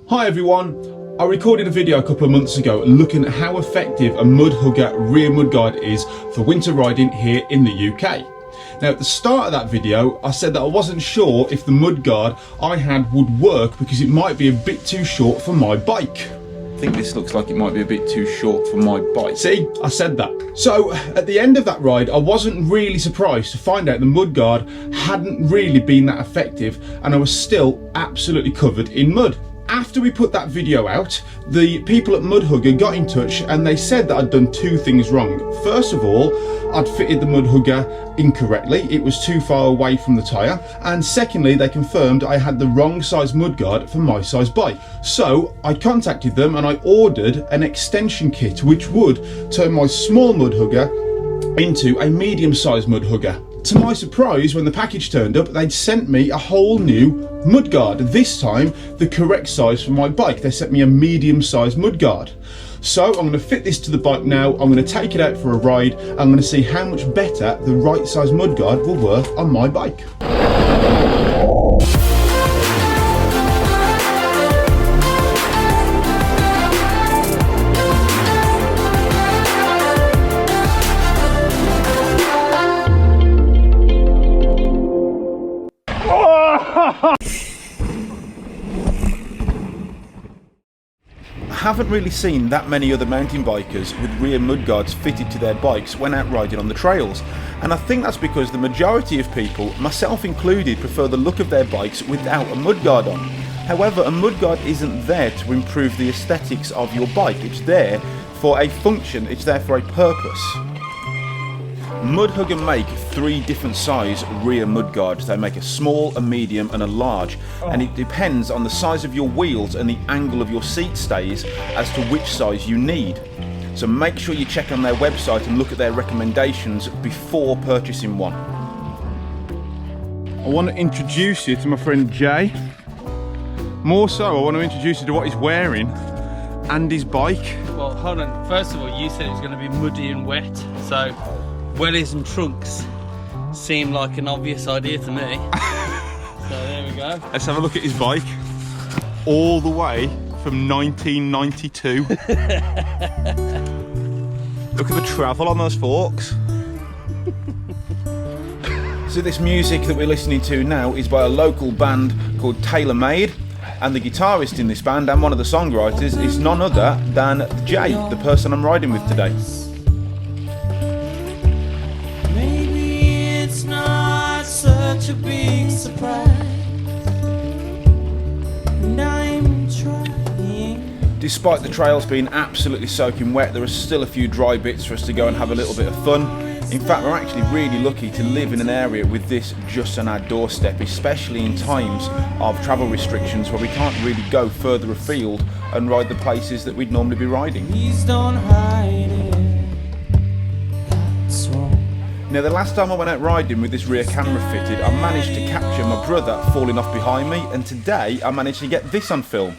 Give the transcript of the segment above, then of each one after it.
Hi everyone, I recorded a video a couple of months ago looking at how effective a mud hugger rear mudguard is for winter riding here in the UK. Now at the start of that video I said that I wasn't sure if the mudguard I had would work because it might be a bit too short for my bike. I think this looks like it might be a bit too short for my bike. See, I said that. So at the end of that ride I wasn't really surprised to find out the mudguard hadn't really been that effective and I was still absolutely covered in mud. After we put that video out, the people at Mudhugger got in touch and they said that I'd done two things wrong. First of all, I'd fitted the Mudhugger incorrectly, it was too far away from the tyre, and secondly they confirmed I had the wrong size mudguard for my size bike. So I contacted them and I ordered an extension kit which would turn my small Mudhugger into a medium sized Mudhugger. To my surprise, when the package turned up, they'd sent me a whole new mudguard. This time, the correct size for my bike. They sent me a medium-sized mudguard. So I'm going to fit this to the bike now. I'm going to take it out for a ride. I'm going to see how much better the right size mudguard will work on my bike. I haven't really seen that many other mountain bikers with rear mudguards fitted to their bikes when out riding on the trails, and I think that's because the majority of people, myself included, prefer the look of their bikes without a mudguard on. However, a mudguard isn't there to improve the aesthetics of your bike, it's there for a function, it's there for a purpose. Mudhugger make three different size rear mudguards. They make a small, a medium and a large, and it depends on the size of your wheels and the angle of your seat stays as to which size you need. So make sure you check on their website and look at their recommendations before purchasing one. I want to introduce you to my friend Jay. More so, I want to introduce you to what he's wearing and his bike. Well, hold on. First of all, you said it was going to be muddy and wet, so wellies and trunks seem like an obvious idea to me. So there we go. Let's have a look at his bike. All the way from 1992. Look at the travel on those forks. So this music that we're listening to now is by a local band called Tailor Made, and the guitarist in this band and one of the songwriters is none other than Jay, the person I'm riding with today. Such a big surprise, and I'm trying. Despite the trails being absolutely soaking wet, there are still a few dry bits for us to go and have a little bit of fun. In fact, we're actually really lucky to live in an area with this just on our doorstep, especially in times of travel restrictions where we can't really go further afield and ride the places that we'd normally be riding. Please don't hide it. That's wrong. Now the last time I went out riding with this rear camera fitted, I managed to capture my brother falling off behind me, and today I managed to get this on film.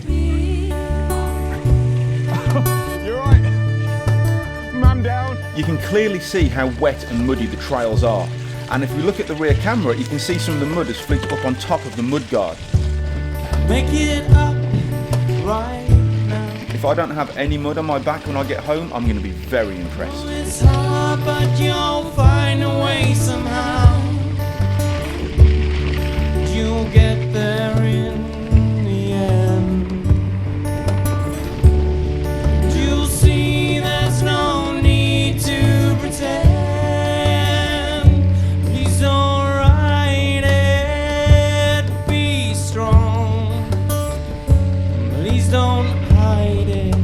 You're right. Man down. You can clearly see how wet and muddy the trails are, and if you look at the rear camera you can see some of the mud has flicked up on top of the mudguard. Make it up right now. If I don't have any mud on my back when I get home, I'm going to be very impressed. It's hard, but you'll find a way somehow. You'll get there in the end. You'll see there's no need to pretend. Please don't ride it, be strong. Please don't hide it.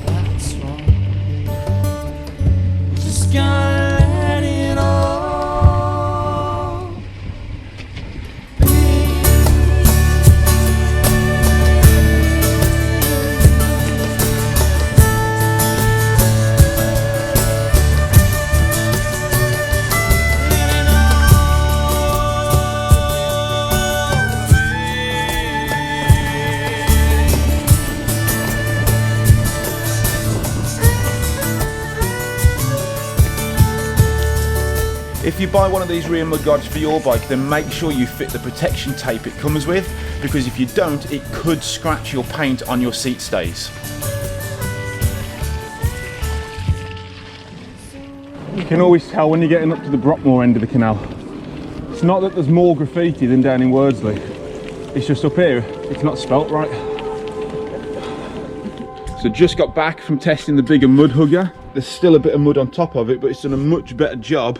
That's wrong. Just gotta let it all be. If you buy one of these rear mud guards for your bike, then make sure you fit the protection tape it comes with, because if you don't, it could scratch your paint on your seat stays. You can always tell when you're getting up to the Brockmore end of the canal. It's not that there's more graffiti than down in Wordsley. It's just up here, it's not spelt right. So just got back from testing the bigger mud hugger. There's still a bit of mud on top of it, but it's done a much better job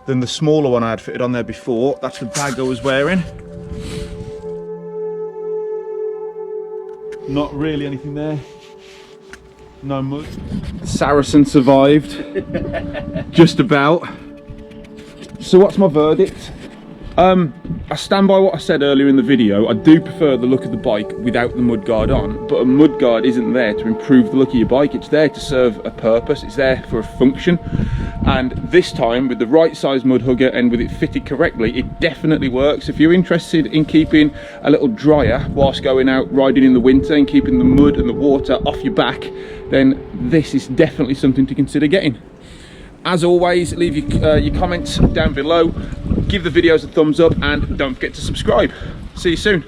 than the smaller one I had fitted on there before. That's the bag I was wearing. Not really anything there. No mud. Saracen survived. Just about. So what's my verdict? I stand by what I said earlier in the video. I do prefer the look of the bike without the mudguard on, but a mudguard isn't there to improve the look of your bike. It's there to serve a purpose. It's there for a function. And this time, with the right size mud hugger and with it fitted correctly, it definitely works. If you're interested in keeping a little drier whilst going out riding in the winter and keeping the mud and the water off your back, then this is definitely something to consider getting. As always, leave your comments down below, give the videos a thumbs up, and don't forget to subscribe. See you soon.